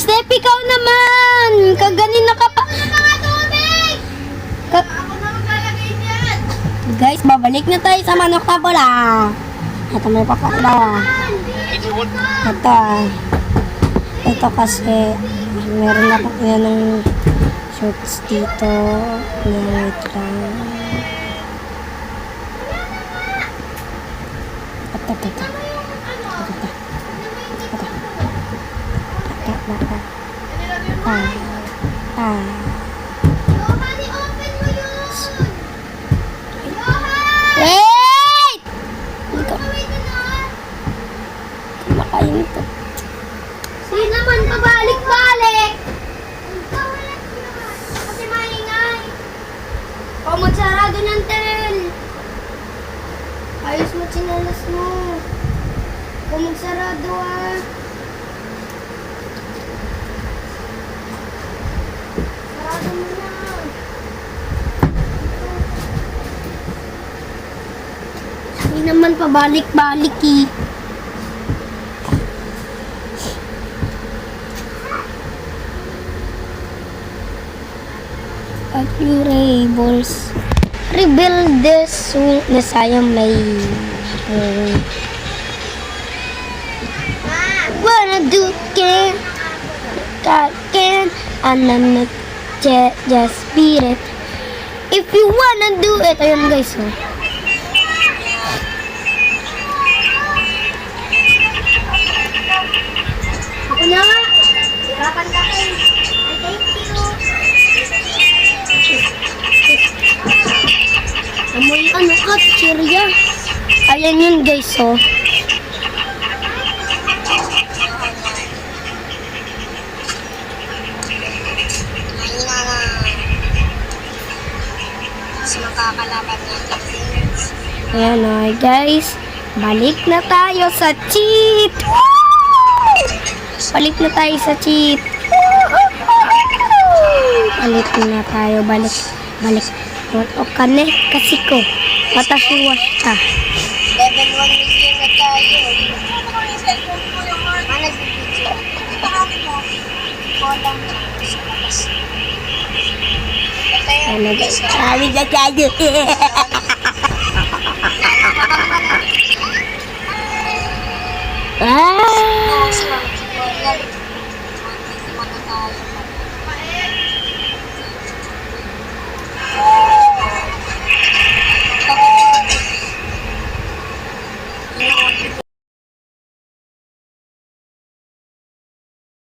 Step, ikaw naman! Kaganina ka pa. Ako na maglalagay niyan. Guys, babalik na tayo sa manok na pula. Ito may papatla. Ito kasi meron ako yan ng shorts dito. Wait lang. Ito. Open mo yun. Wait! Hindi ko Wait na. kumakain ito. Sige naman, pabalik-balik. Kasi maingay. O, magsarado ng tel. Ayos mo chinalas mo. O, magsarado ah. Sarado mo na. Hindi naman pabalik-balik eh. At yung rebels. Rebuild this weakness I am like. Wanna do can and I'm not just beat it. If you wanna do it, ayun guys, oh. Ako na nga. Hirapan ka kayo. Thank you. Amoy ano ka, chirya. Ayan yun guys, oh. Ayan o, guys. Balik na tayo sa cheat. Balik na tayo sa cheat. Balik na tayo. Balik. O kane, kasi ko. Watashi wa shita. Level 1 million na tayo. Ano bibigyan? Walang Ano guys? Sabi na tayo.